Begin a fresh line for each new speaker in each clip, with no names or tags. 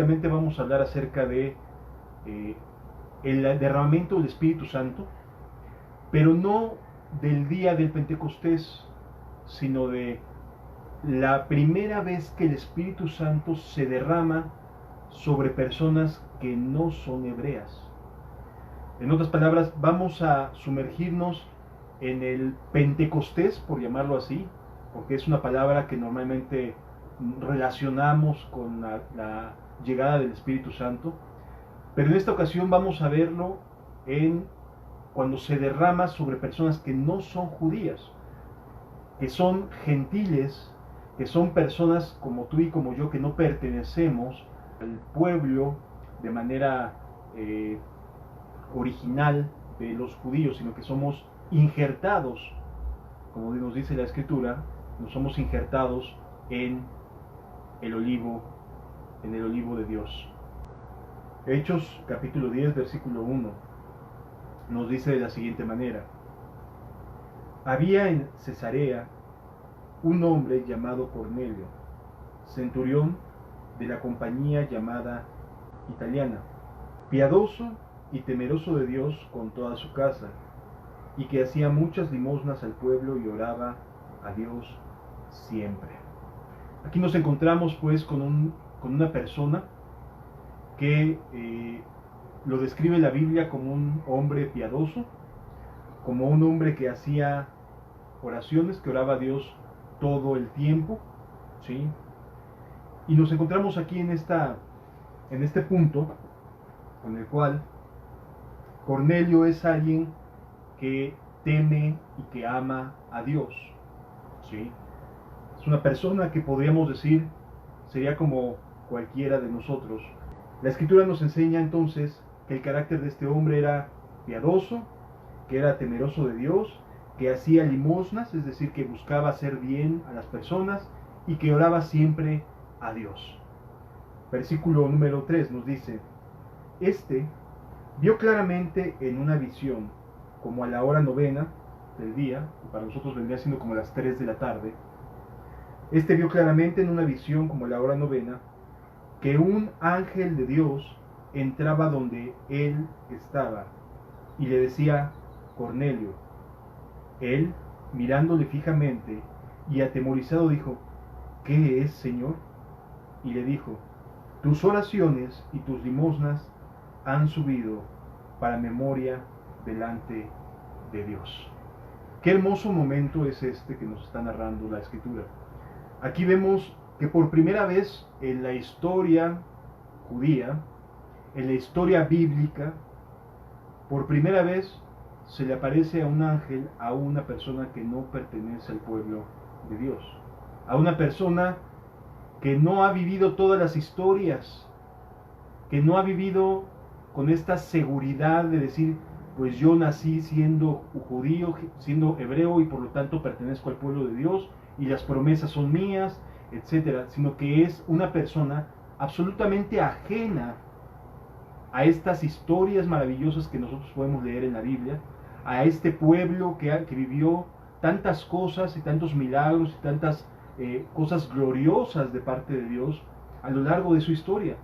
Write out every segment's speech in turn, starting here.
básicamente vamos a hablar acerca de el derramamiento del Espíritu Santo, pero no del día del Pentecostés, sino de la primera vez que el Espíritu Santo se derrama sobre personas que no son hebreas. En otras palabras, vamos a sumergirnos en el Pentecostés, por llamarlo así, porque es una palabra que normalmente relacionamos con la llegada del Espíritu Santo, pero en esta ocasión vamos a verlo cuando se derrama sobre personas que no son judías, que son gentiles, que son personas como tú y como yo, que no pertenecemos al pueblo de manera original de los judíos, sino que somos injertados, como nos dice la Escritura, nos somos injertados en el olivo de Dios. Hechos capítulo 10, versículo 1, nos dice de la siguiente manera: había en Cesarea un hombre llamado Cornelio, centurión de la compañía llamada italiana, piadoso y temeroso de Dios con toda su casa, y que hacía muchas limosnas al pueblo y oraba a Dios siempre. Aquí nos encontramos pues con una persona que lo describe la Biblia como un hombre piadoso, como un hombre que hacía oraciones, que oraba a Dios todo el tiempo, ¿sí? Y nos encontramos aquí en este punto en el cual Cornelio es alguien que teme y que ama a Dios, ¿sí? Es una persona que podríamos decir sería como cualquiera de nosotros. La Escritura nos enseña entonces que el carácter de este hombre era piadoso, que era temeroso de Dios, que hacía limosnas, es decir, que buscaba hacer bien a las personas y que oraba siempre a Dios. Versículo número 3 nos dice: este vio claramente en una visión, como a la hora novena del día, que para nosotros vendría siendo como las 3 de la tarde, este vio claramente en una visión como a la hora novena, que un ángel de Dios entraba donde él estaba y le decía: Cornelio. Él, mirándole fijamente y atemorizado, dijo: ¿qué es, Señor? Y le dijo: tus oraciones y tus limosnas han subido para memoria delante de Dios. Qué hermoso momento es este que nos está narrando la Escritura. Aquí vemos que por primera vez en la historia judía, en la historia bíblica, por primera vez se le aparece a un ángel a una persona que no pertenece al pueblo de Dios, a una persona que no ha vivido todas las historias, que no ha vivido con esta seguridad de decir: pues yo nací siendo judío, siendo hebreo, y por lo tanto pertenezco al pueblo de Dios y las promesas son mías, etcétera, sino que es una persona absolutamente ajena a estas historias maravillosas que nosotros podemos leer en la Biblia, a este pueblo que vivió tantas cosas y tantos milagros y tantas cosas gloriosas de parte de Dios a lo largo de su historia.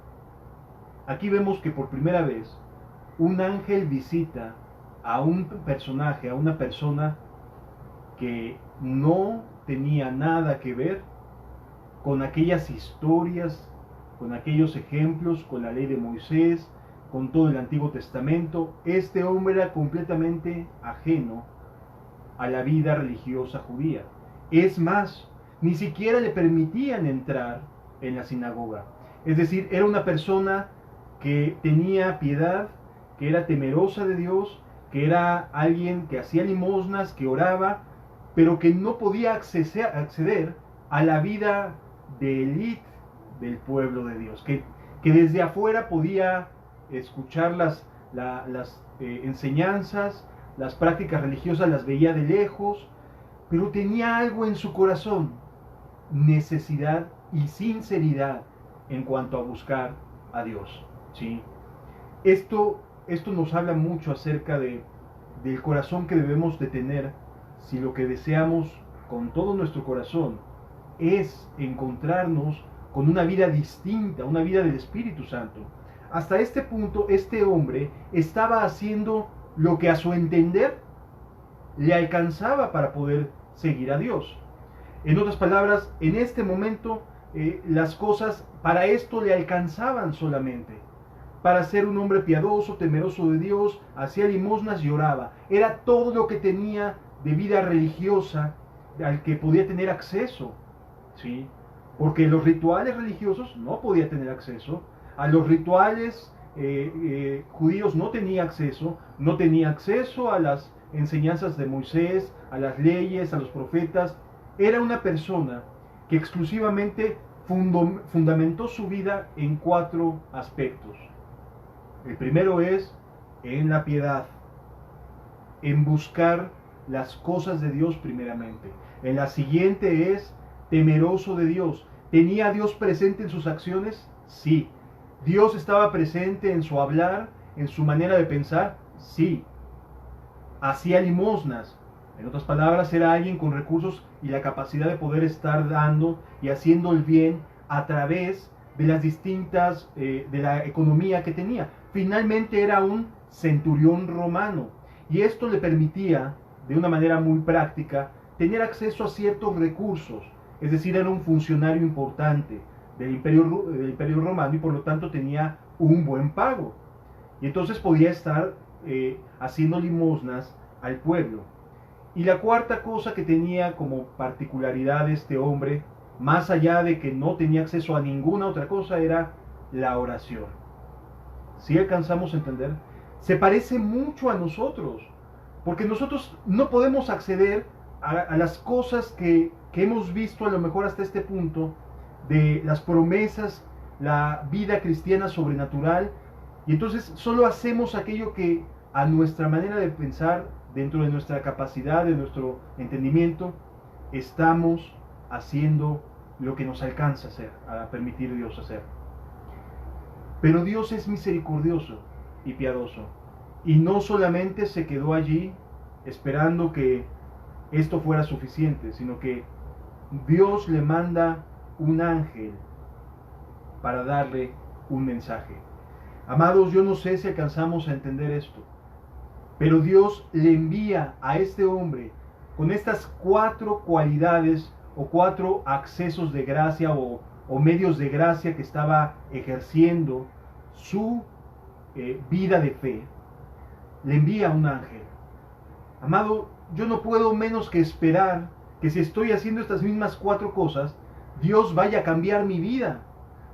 Aquí vemos que por primera vez un ángel visita a un personaje, a una persona que no tenía nada que ver con aquellas historias, con aquellos ejemplos, con la ley de Moisés, con todo el Antiguo Testamento. Este hombre era completamente ajeno a la vida religiosa judía. Es más, ni siquiera le permitían entrar en la sinagoga. Es decir, era una persona que tenía piedad, que era temerosa de Dios, que era alguien que hacía limosnas, que oraba, pero que no podía acceder a la vida de élite del pueblo de Dios, que desde afuera podía escuchar las enseñanzas, las prácticas religiosas, las veía de lejos, pero tenía algo en su corazón, necesidad y sinceridad en cuanto a buscar a Dios, ¿sí? Esto nos habla mucho acerca del corazón que debemos de tener si lo que deseamos con todo nuestro corazón es encontrarnos con una vida distinta, una vida del Espíritu Santo. Hasta este punto, este hombre estaba haciendo lo que a su entender le alcanzaba para poder seguir a Dios. En otras palabras, en este momento las cosas para esto le alcanzaban solamente. Para ser un hombre piadoso, temeroso de Dios, hacía limosnas y oraba. Era todo lo que tenía de vida religiosa al que podía tener acceso, ¿sí? Porque los rituales religiosos no podía tener acceso. A los rituales judíos no tenía acceso a las enseñanzas de Moisés, a las leyes, a los profetas. Era una persona que exclusivamente fundamentó su vida en 4 aspectos. El primero es en la piedad, en buscar las cosas de Dios primeramente. En la siguiente es temeroso de Dios. ¿Tenía a Dios presente en sus acciones? Sí. ¿Dios estaba presente en su hablar, en su manera de pensar? Sí. Hacía limosnas. En otras palabras, era alguien con recursos y la capacidad de poder estar dando y haciendo el bien a través de las distintas, de la economía que tenía. Finalmente era un centurión romano y esto le permitía, de una manera muy práctica, tener acceso a ciertos recursos. Es decir, era un funcionario importante del imperio romano y por lo tanto tenía un buen pago. Y entonces podía estar haciendo limosnas al pueblo. Y la cuarta cosa que tenía como particularidad este hombre, más allá de que no tenía acceso a ninguna otra cosa, era la oración. ¿Sí alcanzamos a entender? Se parece mucho a nosotros, porque nosotros no podemos acceder a las cosas que hemos visto a lo mejor hasta este punto, de las promesas, la vida cristiana sobrenatural, y entonces solo hacemos aquello que a nuestra manera de pensar, dentro de nuestra capacidad, de nuestro entendimiento, estamos haciendo lo que nos alcanza a hacer, a permitir Dios hacer. Pero Dios es misericordioso y piadoso, y no solamente se quedó allí esperando que esto fuera suficiente, sino que Dios le manda un ángel para darle un mensaje. Amados, yo no sé si alcanzamos a entender esto, pero Dios le envía a este hombre con estas 4 cualidades o 4 accesos de gracia o medios de gracia que estaba ejerciendo su vida de fe. Le envía un ángel. Amado, yo no puedo menos que esperar que si estoy haciendo estas mismas 4 cosas, Dios vaya a cambiar mi vida.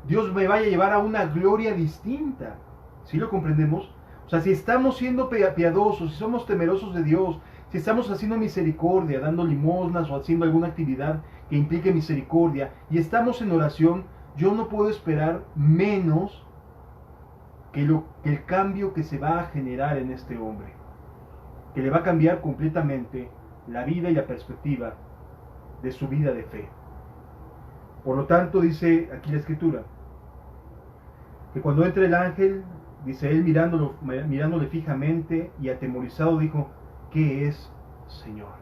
Dios me vaya a llevar a una gloria distinta. ¿Sí lo comprendemos? O sea, si estamos siendo piadosos, si somos temerosos de Dios, si estamos haciendo misericordia, dando limosnas o haciendo alguna actividad que implique misericordia, y estamos en oración, yo no puedo esperar menos que el cambio que se va a generar en este hombre, que le va a cambiar completamente la vida y la perspectiva de su vida de fe. Por lo tanto, dice aquí la Escritura, que cuando entra el ángel, dice él mirándole fijamente y atemorizado dijo, ¿qué es, Señor?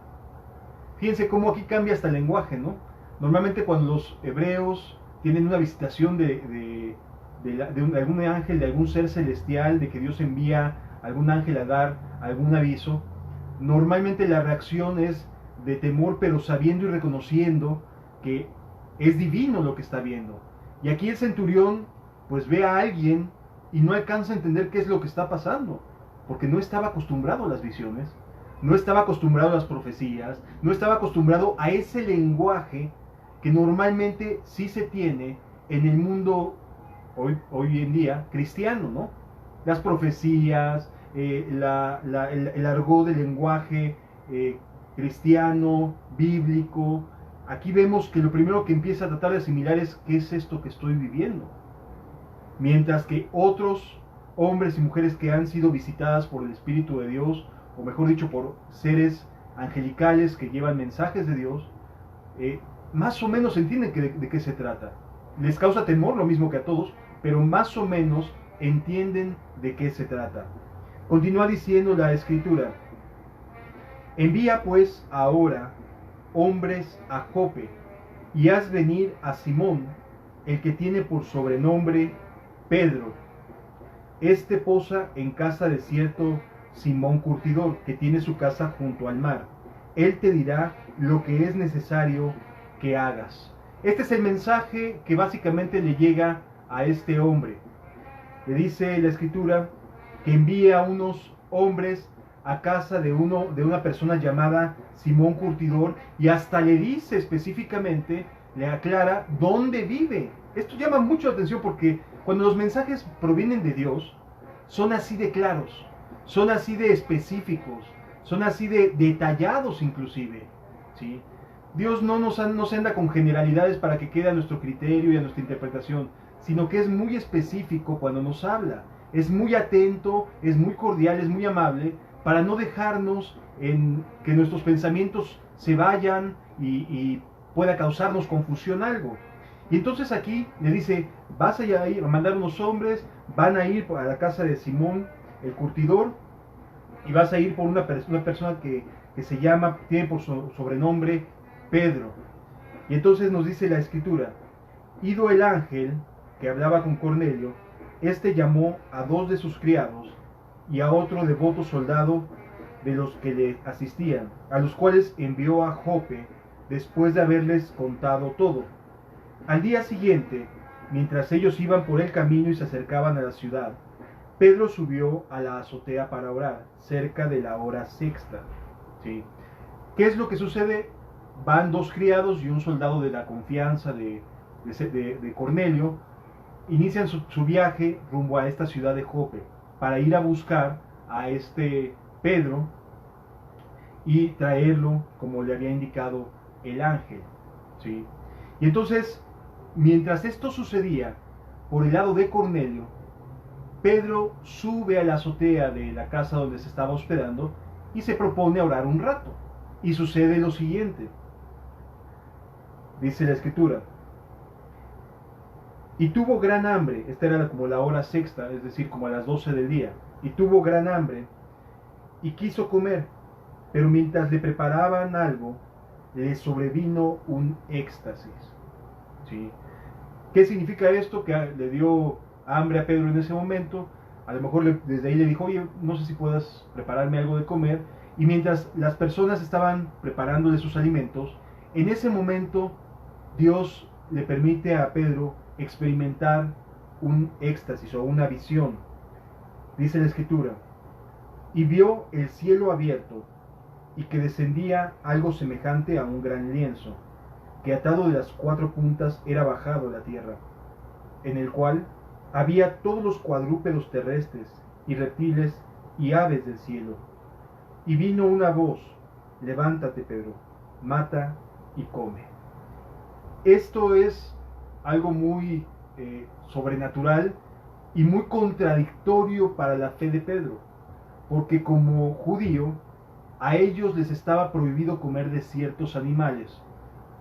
Fíjense cómo aquí cambia hasta el lenguaje, ¿no? Normalmente cuando los hebreos tienen una visitación de algún ángel, de algún ser celestial, de que Dios envía algún ángel a dar algún aviso, normalmente la reacción es de temor, pero sabiendo y reconociendo que es divino lo que está viendo. Y aquí el centurión pues ve a alguien y no alcanza a entender qué es lo que está pasando, porque no estaba acostumbrado a las visiones, no estaba acostumbrado a las profecías, no estaba acostumbrado a ese lenguaje que normalmente sí se tiene en el mundo hoy en día cristiano, ¿no? Las profecías, el argot del lenguaje cristiano, bíblico. Aquí vemos que lo primero que empieza a tratar de asimilar es ¿qué es esto que estoy viviendo? Mientras que otros hombres y mujeres que han sido visitadas por el Espíritu de Dios, o mejor dicho, por seres angelicales que llevan mensajes de Dios, más o menos entienden de qué se trata. Les causa temor lo mismo que a todos, pero más o menos entienden de qué se trata. Continúa diciendo la Escritura, envía pues ahora hombres a Jope y haz venir a Simón, el que tiene por sobrenombre Pedro. Este posa en casa de cierto Simón Curtidor, que tiene su casa junto al mar. Él te dirá lo que es necesario que hagas. Este es el mensaje que básicamente le llega a este hombre. Le dice la escritura que envía a unos hombres a casa de una persona llamada Simón Curtidor, y hasta le dice específicamente, le aclara dónde vive. Esto llama mucho la atención porque cuando los mensajes provienen de Dios, son así de claros, son así de específicos, son así de detallados inclusive, ¿sí? Dios no se anda con generalidades para que quede a nuestro criterio y a nuestra interpretación, sino que es muy específico cuando nos habla, es muy atento, es muy cordial, es muy amable, para no dejarnos en que nuestros pensamientos se vayan y pueda causarnos confusión algo. Y entonces aquí le dice, vas a ir a mandar unos hombres, van a ir a la casa de Simón el Curtidor, y vas a ir por una persona que se llama, tiene por sobrenombre Pedro. Y entonces nos dice la escritura, ido el ángel que hablaba con Cornelio, este llamó a 2 de sus criados y a otro devoto soldado de los que le asistían, a los cuales envió a Jope después de haberles contado todo. Al día siguiente, mientras ellos iban por el camino y se acercaban a la ciudad, Pedro subió a la azotea para orar, cerca de la hora sexta. ¿Sí? ¿Qué es lo que sucede? Van 2 criados y un soldado de la confianza de Cornelio, inician su viaje rumbo a esta ciudad de Jope para ir a buscar a este Pedro y traerlo como le había indicado el ángel. ¿Sí? Y entonces, mientras esto sucedía, por el lado de Cornelio, Pedro sube a la azotea de la casa donde se estaba hospedando y se propone orar un rato. Y sucede lo siguiente. Dice la escritura, y tuvo gran hambre, esta era como la hora sexta, es decir, como a las 12 del día, y tuvo gran hambre y quiso comer, pero mientras le preparaban algo, le sobrevino un éxtasis. ¿Sí? ¿Qué significa esto? Que le dio hambre a Pedro en ese momento, a lo mejor desde ahí le dijo, oye, no sé si puedas prepararme algo de comer, y mientras las personas estaban preparándole sus alimentos, en ese momento Dios le permite a Pedro experimentar un éxtasis o una visión. Dice la escritura, y vio el cielo abierto y que descendía algo semejante a un gran lienzo, que atado de las 4 puntas era bajado a la tierra, en el cual había todos los cuadrúpedos terrestres y reptiles y aves del cielo. Y vino una voz, levántate Pedro, mata y come. Esto es algo muy sobrenatural y muy contradictorio para la fe de Pedro, porque como judío, a ellos les estaba prohibido comer de ciertos animales,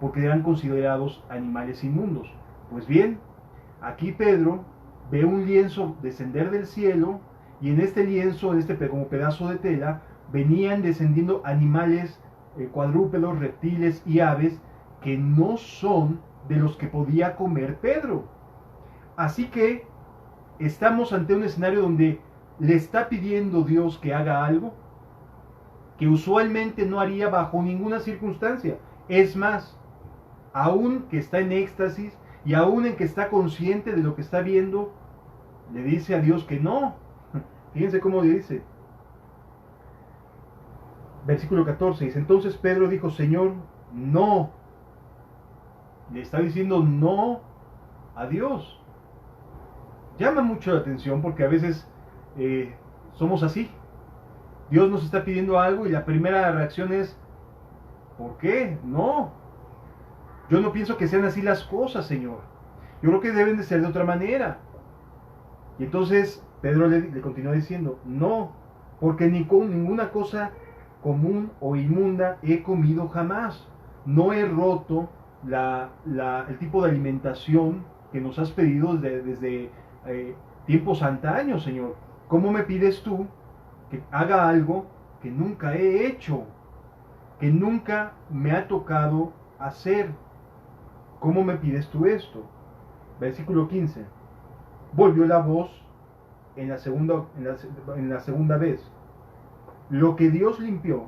porque eran considerados animales inmundos. Pues bien, aquí Pedro ve un lienzo descender del cielo, y en este lienzo, en este como pedazo de tela, venían descendiendo animales cuadrúpedos, reptiles y aves que no son de los que podía comer Pedro. Así que estamos ante un escenario donde le está pidiendo Dios que haga algo que usualmente no haría bajo ninguna circunstancia. Es más, aún que está en éxtasis y aún en que está consciente de lo que está viendo, le dice a Dios que no. Fíjense cómo le dice. Versículo 14 dice, entonces Pedro dijo, Señor, no. Le está diciendo no a Dios. Llama mucho la atención porque a veces somos así. Dios nos está pidiendo algo y la primera reacción es, ¿por qué? No. Yo no pienso que sean así las cosas, Señor. Yo creo que deben de ser de otra manera. Y entonces Pedro le continúa diciendo, no, porque ni con ninguna cosa común o inmunda he comido jamás. No he roto el tipo de alimentación que nos has pedido desde tiempos antaños, Señor. ¿Cómo me pides tú que haga algo que nunca he hecho, que nunca me ha tocado hacer? ¿Cómo me pides tú esto? Versículo 15. Volvió la voz en la segunda vez. Lo que Dios limpió,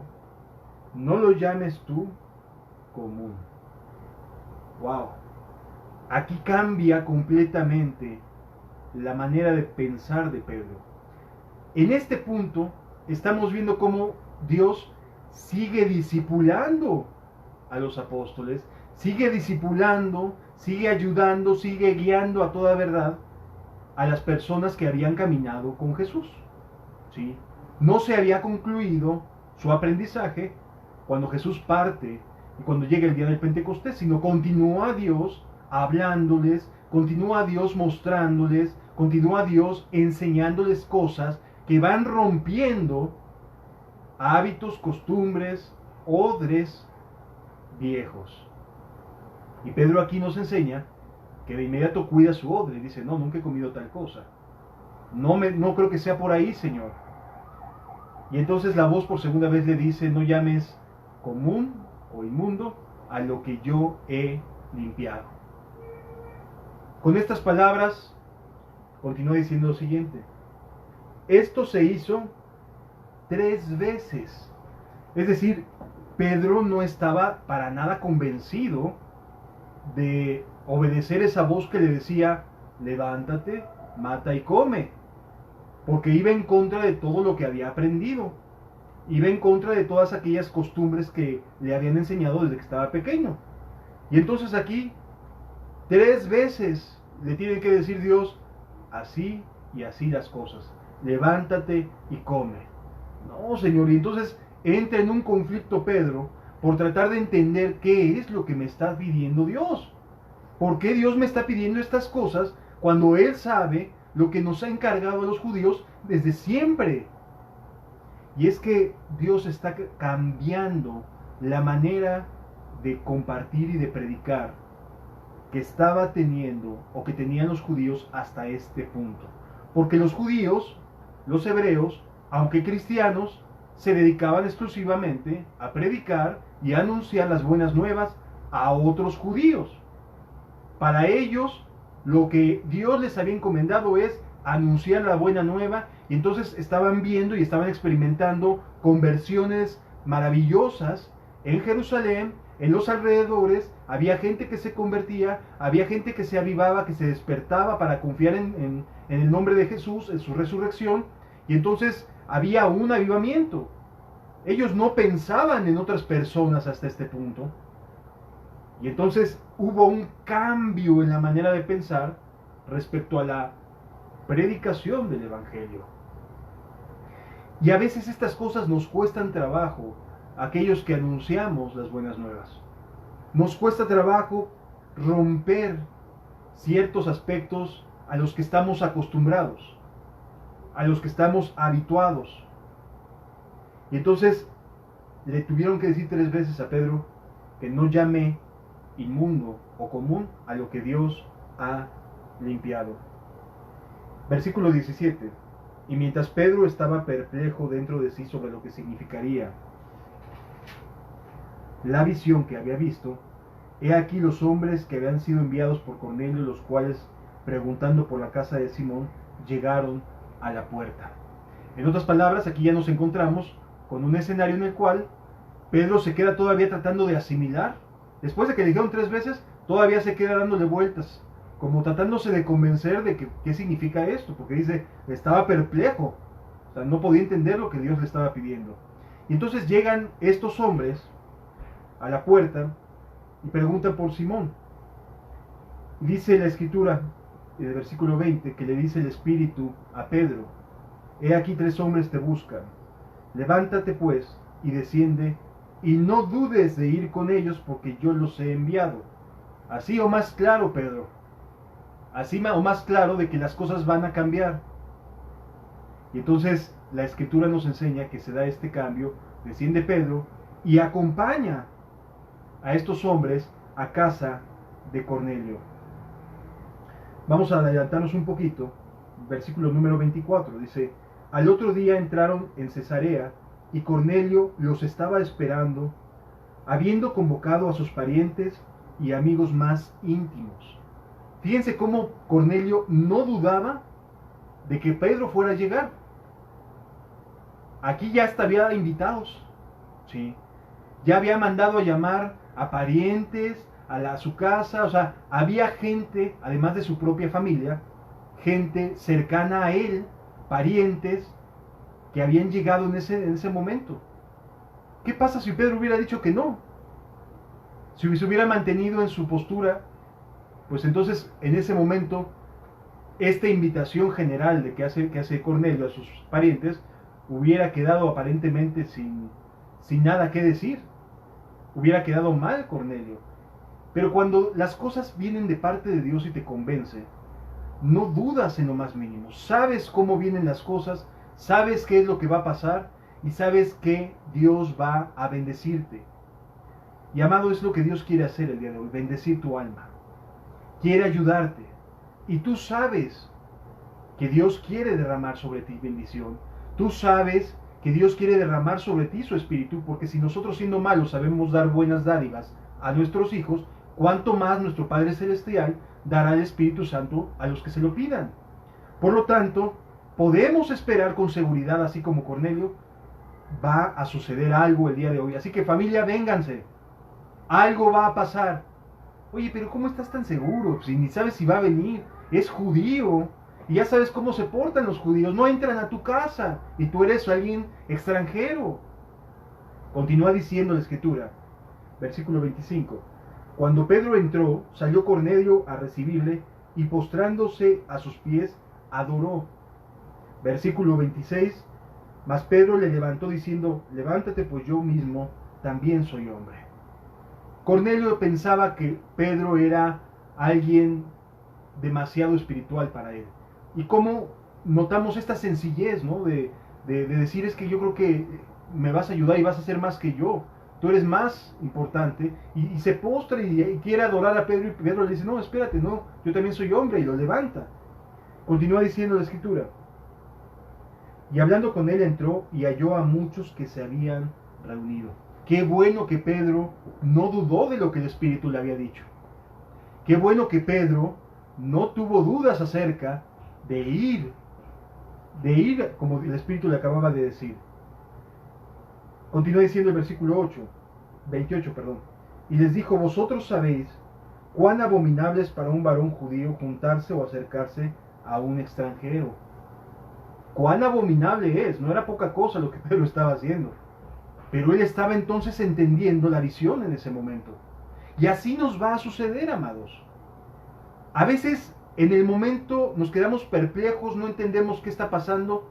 no lo llames tú común. Wow. Aquí cambia completamente la manera de pensar de Pedro. En este punto estamos viendo cómo Dios sigue discipulando a los apóstoles, sigue discipulando, sigue ayudando, sigue guiando a toda verdad a las personas que habían caminado con Jesús. ¿Sí? No se había concluido su aprendizaje cuando Jesús parte y cuando llega el día del Pentecostés, sino continúa Dios hablándoles, continúa Dios mostrándoles, continúa Dios enseñándoles cosas que van rompiendo hábitos, costumbres, odres viejos. Y Pedro aquí nos enseña que de inmediato cuida su odre y dice, no, nunca he comido tal cosa. No creo que sea por ahí, Señor. Y entonces la voz por segunda vez le dice, no llames común o inmundo a lo que yo he limpiado. Con estas palabras, continúa diciendo lo siguiente. Esto se hizo 3 veces. Es decir, Pedro no estaba para nada convencido de obedecer esa voz que le decía, levántate, mata y come. Porque iba en contra de todo lo que había aprendido. Iba en contra de todas aquellas costumbres que le habían enseñado desde que estaba pequeño. Y entonces aquí, 3 veces le tiene que decir Dios, así y así las cosas. Levántate y come. No, Señor, y entonces entra en un conflicto Pedro por tratar de entender qué es lo que me está pidiendo Dios. ¿Por qué Dios me está pidiendo estas cosas cuando Él sabe lo que nos ha encargado a los judíos desde siempre? Y es que Dios está cambiando la manera de compartir y de predicar que estaba teniendo o que tenían los judíos hasta este punto. Porque los judíos, los hebreos, aunque cristianos, se dedicaban exclusivamente a predicar y a anunciar las buenas nuevas a otros judíos. Para ellos, lo que Dios les había encomendado es anunciar la buena nueva, y entonces estaban viendo y estaban experimentando conversiones maravillosas en Jerusalén, en los alrededores. Había gente que se convertía, había gente que se avivaba, que se despertaba para confiar en el nombre de Jesús, en su resurrección, y entonces había un avivamiento. Ellos no pensaban en otras personas hasta este punto. Y entonces hubo un cambio en la manera de pensar respecto a la predicación del Evangelio. Y a veces estas cosas nos cuestan trabajo a aquellos que anunciamos las buenas nuevas. Nos cuesta trabajo romper ciertos aspectos a los que estamos acostumbrados, a los que estamos habituados. Y entonces le tuvieron que decir 3 veces a Pedro que no llame inmundo o común a lo que Dios ha limpiado. Versículo 17. Y mientras Pedro estaba perplejo dentro de sí sobre lo que significaría la visión que había visto, he aquí los hombres que habían sido enviados por Cornelio, los cuales, preguntando por la casa de Simón, llegaron a la puerta. En otras palabras, aquí ya nos encontramos con un escenario en el cual Pedro se queda todavía tratando de asimilar. Después de que le dijeron 3 veces, todavía se queda dándole vueltas, como tratándose de convencer de que qué significa esto, porque dice, estaba perplejo, o sea, no podía entender lo que Dios le estaba pidiendo. Y entonces llegan estos hombres a la puerta y preguntan por Simón. Y dice la escritura, en el versículo 20, que le dice el Espíritu a Pedro, he aquí 3 hombres te buscan, levántate pues y desciende, y no dudes de ir con ellos, porque yo los he enviado. Así o más claro, Pedro, así o más claro de que las cosas van a cambiar. Y entonces la escritura nos enseña que se da este cambio, desciende Pedro y acompaña a estos hombres a casa de Cornelio. Vamos a adelantarnos un poquito. Versículo número 24 dice, al otro día entraron en Cesarea y Cornelio los estaba esperando, habiendo convocado a sus parientes y amigos más íntimos. Fíjense cómo Cornelio no dudaba de que Pedro fuera a llegar. Aquí ya hasta había invitados, ¿sí? Ya había mandado a llamar a parientes a su casa, o sea, había gente, además de su propia familia, gente cercana a él, parientes, que habían llegado en ese momento. ¿Qué pasa si Pedro hubiera dicho que no? Si se hubiera mantenido en su postura, pues entonces en ese momento esta invitación general que hace Cornelio a sus parientes hubiera quedado aparentemente sin nada que decir. Hubiera quedado mal Cornelio. Pero cuando las cosas vienen de parte de Dios y te convence, no dudas en lo más mínimo. Sabes cómo vienen las cosas, sabes qué es lo que va a pasar y sabes que Dios va a bendecirte. Y amado, es lo que Dios quiere hacer el día de hoy, bendecir tu alma. Quiere ayudarte. Y tú sabes que Dios quiere derramar sobre ti bendición. Tú sabes que Dios quiere derramar sobre ti su espíritu, porque si nosotros siendo malos sabemos dar buenas dádivas a nuestros hijos, cuánto más nuestro Padre Celestial dará el Espíritu Santo a los que se lo pidan. Por lo tanto, podemos esperar con seguridad, así como Cornelio, va a suceder algo el día de hoy. Así que familia, vénganse. Algo va a pasar. Oye, pero ¿cómo estás tan seguro? Si ni sabes si va a venir. Es judío. Y ya sabes cómo se portan los judíos. No entran a tu casa. Y tú eres alguien extranjero. Continúa diciendo la escritura. Versículo 25. Cuando Pedro entró, salió Cornelio a recibirle y postrándose a sus pies, adoró. Versículo 26. Mas Pedro le levantó diciendo, levántate, pues yo mismo también soy hombre. Cornelio pensaba que Pedro era alguien demasiado espiritual para él. Y cómo notamos esta sencillez, ¿no? De decir, es que yo creo que me vas a ayudar y vas a hacer más que yo. Tú eres más importante. Y se postra y quiere adorar a Pedro. Y Pedro le dice, no, espérate, no, yo también soy hombre. Y lo levanta. Continúa diciendo la escritura. Y hablando con él entró y halló a muchos que se habían reunido. Qué bueno que Pedro no dudó de lo que el Espíritu le había dicho. Qué bueno que Pedro no tuvo dudas acerca de ir como el Espíritu le acababa de decir. Continúa diciendo el versículo 28. Y les dijo, vosotros sabéis cuán abominable es para un varón judío juntarse o acercarse a un extranjero. Cuán abominable es, no era poca cosa lo que Pedro estaba haciendo. Pero él estaba entonces entendiendo la visión en ese momento. Y así nos va a suceder, amados. A veces en el momento nos quedamos perplejos, no entendemos qué está pasando,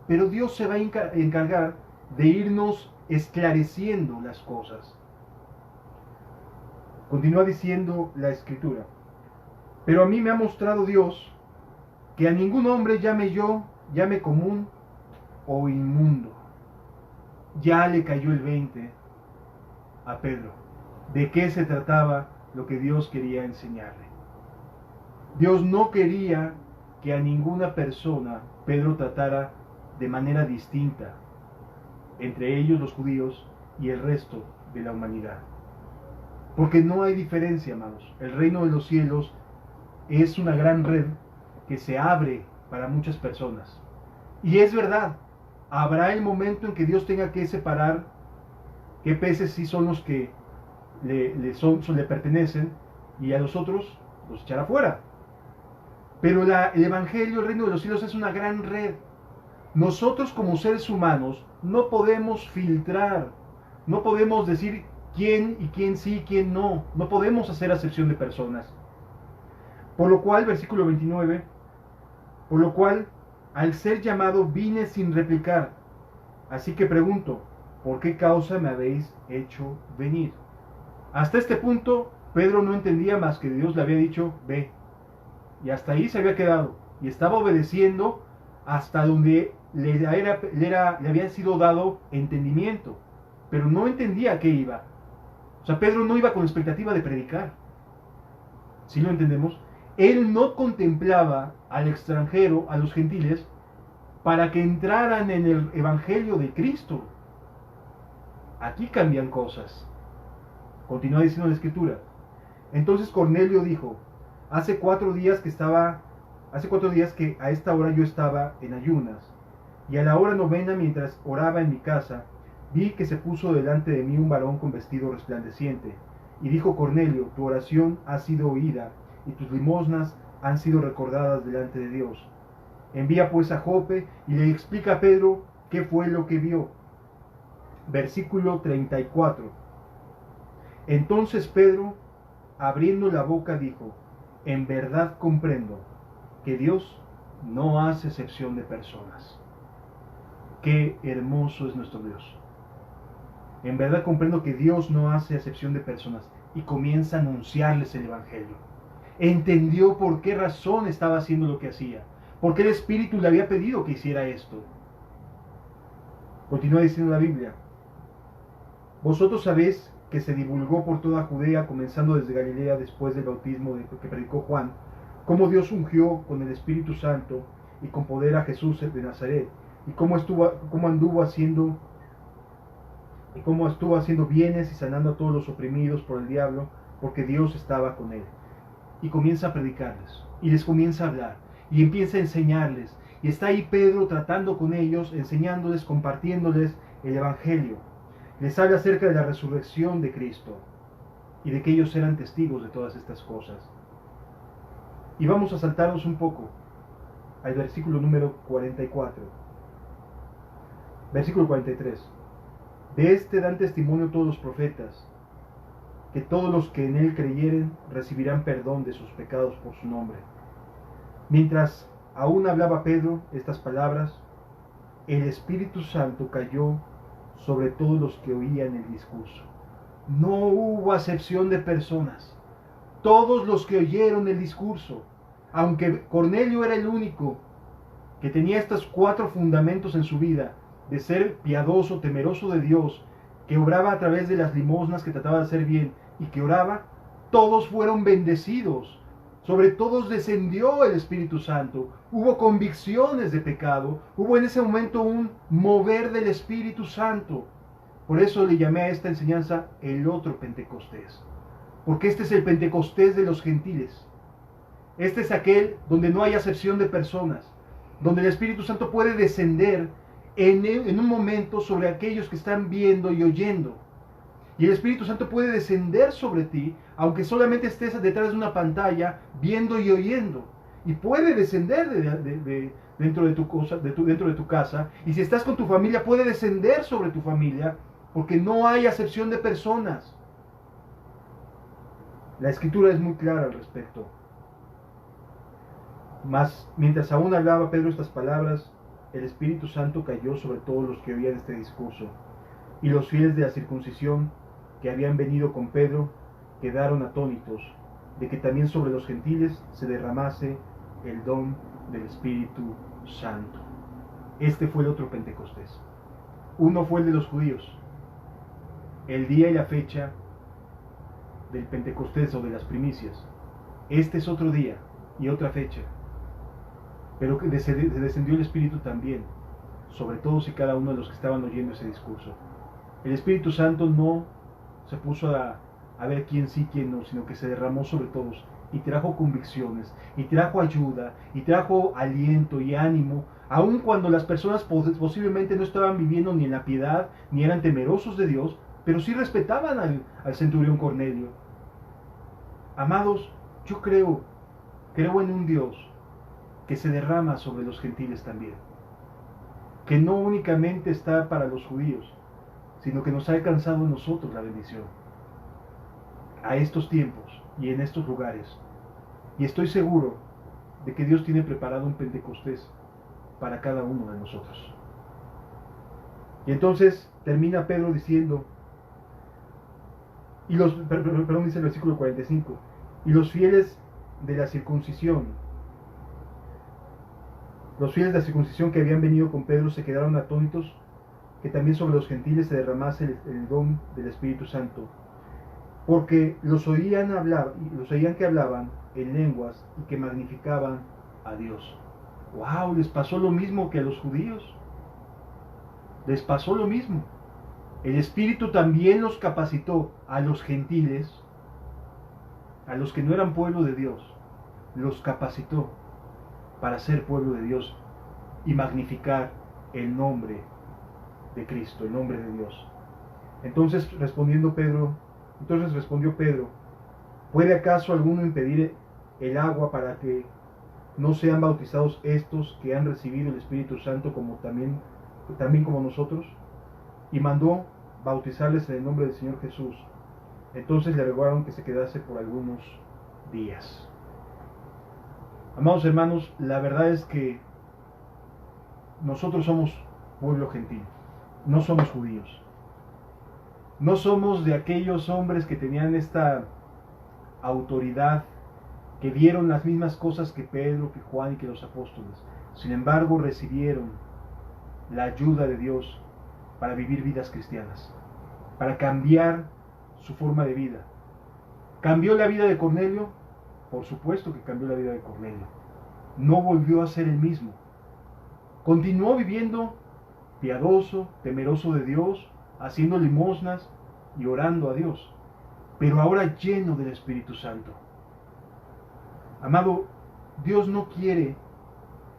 pero Dios se va a encargar de irnos esclareciendo las cosas. Continúa diciendo la escritura. Pero a mí me ha mostrado Dios que a ningún hombre llame común o inmundo. Ya le cayó el 20 a Pedro. ¿De qué se trataba lo que Dios quería enseñarle? Dios no quería que a ninguna persona Pedro tratara de manera distinta, entre ellos los judíos y el resto de la humanidad. Porque no hay diferencia, amados. El reino de los cielos es una gran red que se abre para muchas personas. Y es verdad, habrá el momento en que Dios tenga que separar qué peces sí son los que le pertenecen y a los otros los echará fuera. Pero el Evangelio, el reino de los cielos es una gran red. Nosotros como seres humanos no podemos filtrar, no podemos decir quién y quién sí, quién no. No podemos hacer acepción de personas. Por lo cual, versículo 29, por lo cual, al ser llamado vine sin replicar. Así que pregunto, ¿por qué causa me habéis hecho venir? Hasta este punto, Pedro no entendía más que Dios le había dicho, ve. Y hasta ahí se había quedado. Y estaba obedeciendo hasta donde le había sido dado entendimiento. Pero no entendía a qué iba. O sea, Pedro no iba con expectativa de predicar. ¿Sí lo entendemos? Él no contemplaba al extranjero, a los gentiles, para que entraran en el Evangelio de Cristo. Aquí cambian cosas. Continúa diciendo la Escritura. Entonces Cornelio dijo, hace 4 días que a esta hora yo estaba en ayunas, y a la hora novena, mientras oraba en mi casa, vi que se puso delante de mí un varón con vestido resplandeciente, y dijo: Cornelio, tu oración ha sido oída, y tus limosnas han sido recordadas delante de Dios. Envía pues a Jope y le explica a Pedro qué fue lo que vio. Versículo 34. Entonces Pedro, abriendo la boca, dijo: en verdad comprendo que Dios no hace excepción de personas. Qué hermoso es nuestro Dios. En verdad comprendo que Dios no hace excepción de personas, y comienza a anunciarles el Evangelio. Entendió por qué razón estaba haciendo lo que hacía, porque el Espíritu le había pedido que hiciera esto. Continúa diciendo la Biblia: vosotros sabéis que se divulgó por toda Judea, comenzando desde Galilea después del bautismo que predicó Juan, cómo Dios ungió con el Espíritu Santo y con poder a Jesús de Nazaret, y cómo estuvo haciendo bienes y sanando a todos los oprimidos por el diablo, porque Dios estaba con él. Y comienza a predicarles, y les comienza a hablar, y empieza a enseñarles, y está ahí Pedro tratando con ellos, enseñándoles, compartiéndoles el Evangelio. Les habla acerca de la resurrección de Cristo, y de que ellos eran testigos de todas estas cosas. Y vamos a saltarnos un poco al versículo número 44. Versículo 43. De este dan testimonio todos los profetas, que todos los que en él creyeren recibirán perdón de sus pecados por su nombre. Mientras aún hablaba Pedro estas palabras, el Espíritu Santo cayó sobre todos los que oían el discurso. No hubo acepción de personas. Todos los que oyeron el discurso, aunque Cornelio era el único que tenía estos 4 fundamentos en su vida, de ser piadoso, temeroso de Dios, que obraba a través de las limosnas, que trataba de hacer bien y que oraba, todos fueron bendecidos. Sobre todos descendió el Espíritu Santo. Hubo convicciones de pecado. Hubo en ese momento un mover del Espíritu Santo. Por eso le llamé a esta enseñanza el otro Pentecostés. Porque este es el Pentecostés de los gentiles. Este es aquel donde no hay acepción de personas, donde el Espíritu Santo puede descender en un momento sobre aquellos que están viendo y oyendo. Y el Espíritu Santo puede descender sobre ti, aunque solamente estés detrás de una pantalla, viendo y oyendo. Y puede descender dentro de tu casa. Y si estás con tu familia, puede descender sobre tu familia, porque no hay acepción de personas. La Escritura es muy clara al respecto. Mas, mientras aún hablaba Pedro estas palabras, el Espíritu Santo cayó sobre todos los que oían este discurso. Y los fieles de la circuncisión que habían venido con Pedro quedaron atónitos de que también sobre los gentiles se derramase el don del Espíritu Santo. Este fue el otro Pentecostés. Uno fue el de los judíos. El día y la fecha del Pentecostés o de las primicias. Este es otro día y otra fecha. Pero que descendió el Espíritu también sobre todos y cada uno de los que estaban oyendo ese discurso. El Espíritu Santo no se puso a ver quién sí, quién no, sino que se derramó sobre todos y trajo convicciones, y trajo ayuda, y trajo aliento y ánimo, aun cuando las personas posiblemente no estaban viviendo ni en la piedad, ni eran temerosos de Dios, pero sí respetaban al centurión Cornelio. Amados, yo creo en un Dios que se derrama sobre los gentiles también, que no únicamente está para los judíos, sino que nos ha alcanzado a nosotros la bendición, a estos tiempos y en estos lugares. Y estoy seguro de que Dios tiene preparado un Pentecostés para cada uno de nosotros. Y entonces termina Pedro diciendo, dice el versículo 45, y los fieles de la circuncisión que habían venido con Pedro se quedaron atónitos, que también sobre los gentiles se derramase el don del Espíritu Santo, porque los oían que hablaban en lenguas y que magnificaban a Dios. ¡Wow! Les pasó lo mismo que a los judíos. Les pasó lo mismo. El Espíritu también los capacitó a los gentiles, a los que no eran pueblo de Dios, los capacitó para ser pueblo de Dios y magnificar el nombre de Cristo, el nombre de Dios. Entonces respondió Pedro, ¿puede acaso alguno impedir el agua para que no sean bautizados estos que han recibido el Espíritu Santo como también como nosotros? Y mandó bautizarles en el nombre del Señor Jesús. Entonces le rogaron que se quedase por algunos días. Amados hermanos, la verdad es que nosotros somos pueblo gentil, no somos judíos. No somos de aquellos hombres que tenían esta autoridad, que vieron las mismas cosas que Pedro, que Juan y que los apóstoles. Sin embargo, recibieron la ayuda de Dios para vivir vidas cristianas, para cambiar su forma de vida. ¿Cambió la vida de Cornelio? Por supuesto que cambió la vida de Cornelio. No volvió a ser el mismo. Continuó viviendo piadoso, temeroso de Dios, haciendo limosnas y orando a Dios, pero ahora lleno del Espíritu Santo. Amado, Dios no quiere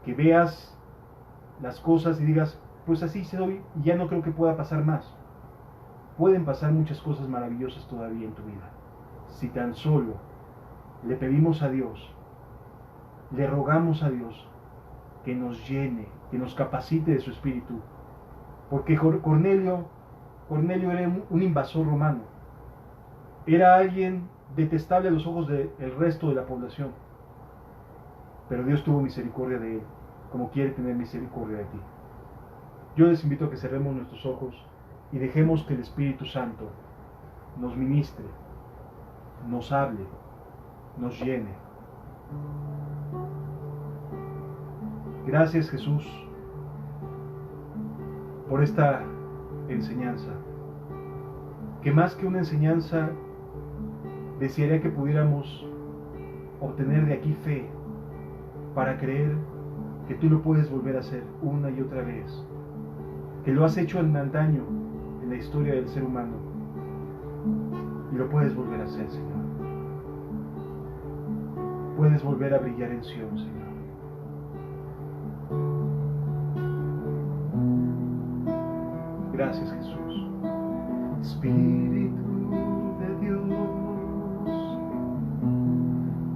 que veas las cosas y digas, pues así soy y ya no creo que pueda pasar más. Pueden pasar muchas cosas maravillosas todavía en tu vida, si tan solo le pedimos a Dios, le rogamos a Dios que nos llene, que nos capacite de su Espíritu. Porque Cornelio era un invasor romano, era alguien detestable a los ojos del resto de la población, pero Dios tuvo misericordia de él, como quiere tener misericordia de ti. Yo les invito a que cerremos nuestros ojos y dejemos que el Espíritu Santo nos ministre, nos hable, nos llene. Gracias, Jesús, por esta enseñanza, que más que una enseñanza, desearía que pudiéramos obtener de aquí fe para creer que tú lo puedes volver a hacer una y otra vez, que lo has hecho en antaño en la historia del ser humano y lo puedes volver a hacer, Señor. Puedes volver a brillar en Sion, Señor. Gracias, Jesús. Espíritu de Dios,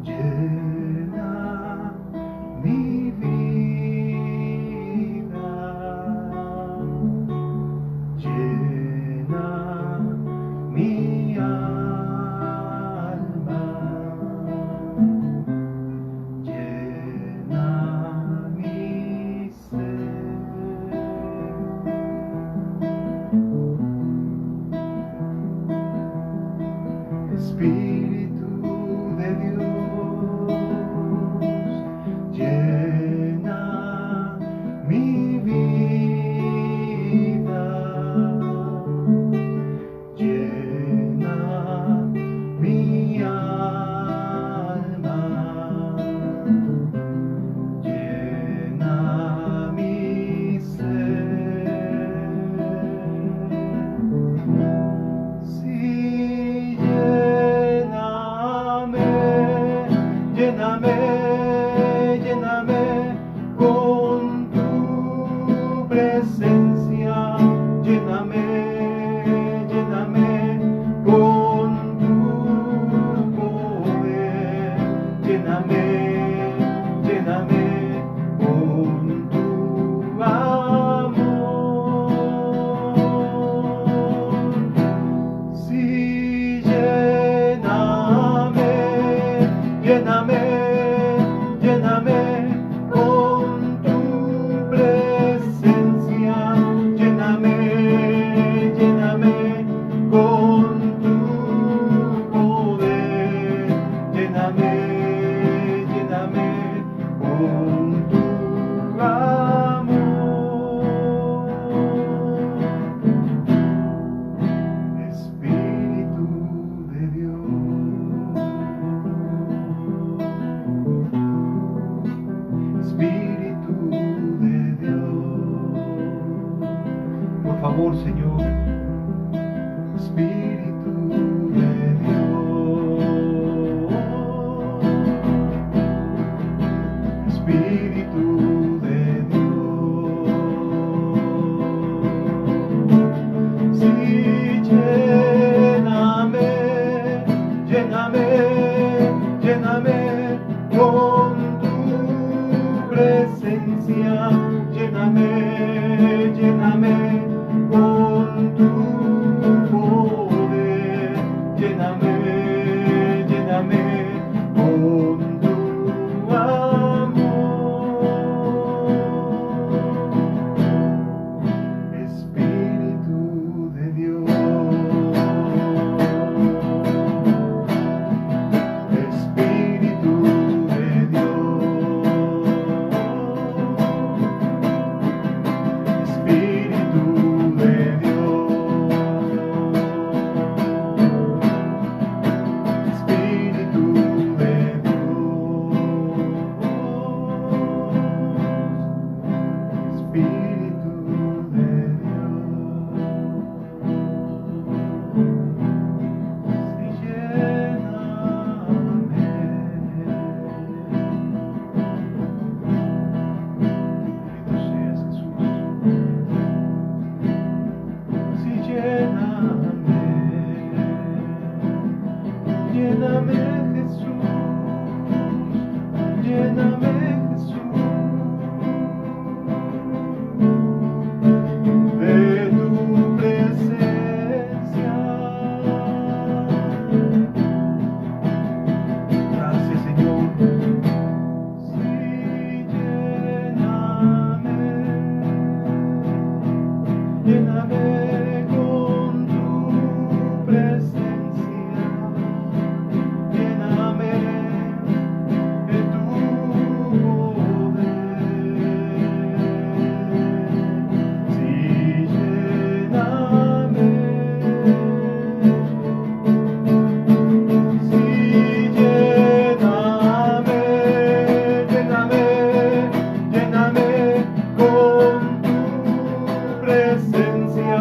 llena mi vida, llena mi alma, llena mi ser. Espíritu de Dios, llena mi vida, llena mi alma, llena mi ser. Sí, lléname, lléname con tu presencia, lléname, lléname con tu poder, lléname, lléname con tu amor. Sí, lléname, lléname con tu presencia, lléname, lléname con tu poder, lléname, lléname con tu amor. Espíritu de Dios, Espíritu de Dios, por favor, Señor, Espíritu de Dios, lléname, lléname, lléname con tu presencia, lléname, lléname con tu poder, lléname, lléname con tu amor. Espíritu de Dios, Espíritu de Dios, Espíritu de Dios, Espíritu de Dios, Espíritu de Dios, y lléname. Bendito seas, Jesús. Sí, lléname, lléname, Jesús, lléname, Jesús, de tu presencia. Gracias, Señor. Sí, lléname, lléname con tu presencia, lléname de tu poder. Sí, lléname, sí, lléname, lléname, lléname con tu presencia,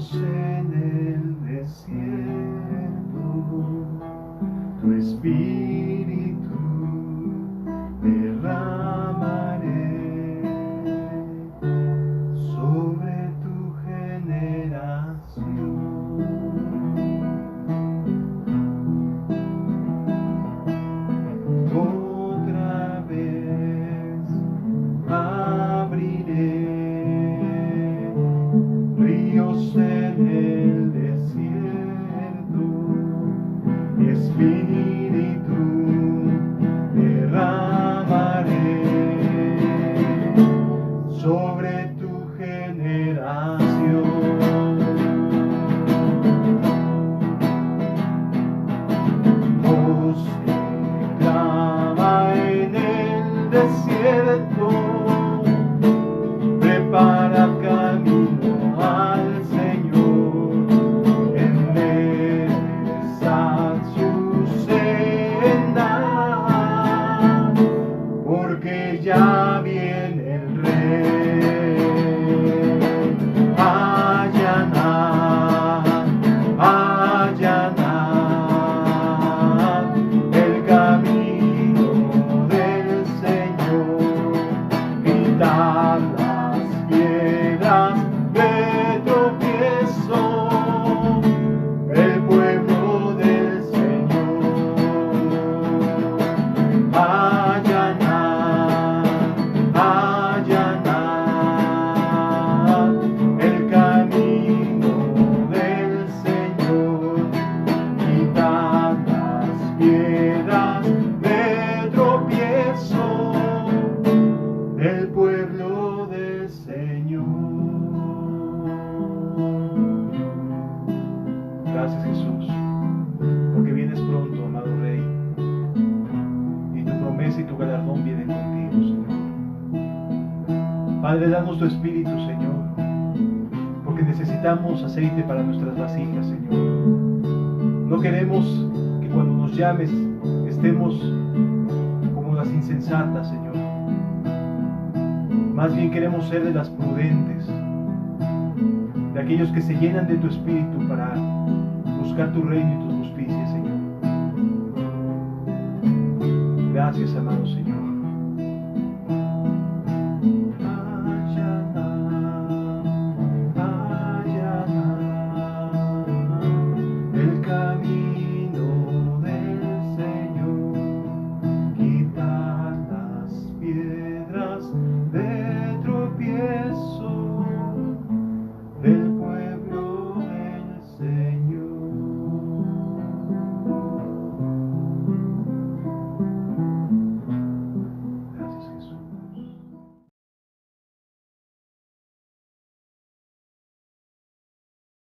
ríos en el desierto, tu espíritu derramaré sobre tu generación. Otra vez abriré ríos en el desierto, mi espíritu derramaré sobre tu generación. Voz que clama en el desierto, prepara camino al Señor, endereza su senda, porque ya viene el Rey. Allanad, allanad el camino del Señor, quitad las piedras de tropiezo, el pueblo del Señor. Allanad, allanad el camino del Señor, quitad las piedras de tropiezo, el pueblo del Señor. Gracias, Jesús, porque vienes pronto, amado Rey, y tu promesa y tu galardón vienen contigo, Señor. Padre, danos tu espíritu, Señor, porque necesitamos aceite para nuestras vasijas, Señor. No queremos que cuando nos llames estemos como las insensatas, Señor. Más bien queremos ser de las prudentes, de aquellos que se llenan de tu espíritu para buscar tu reino y tu justicia, Señor. Gracias, amado Señor.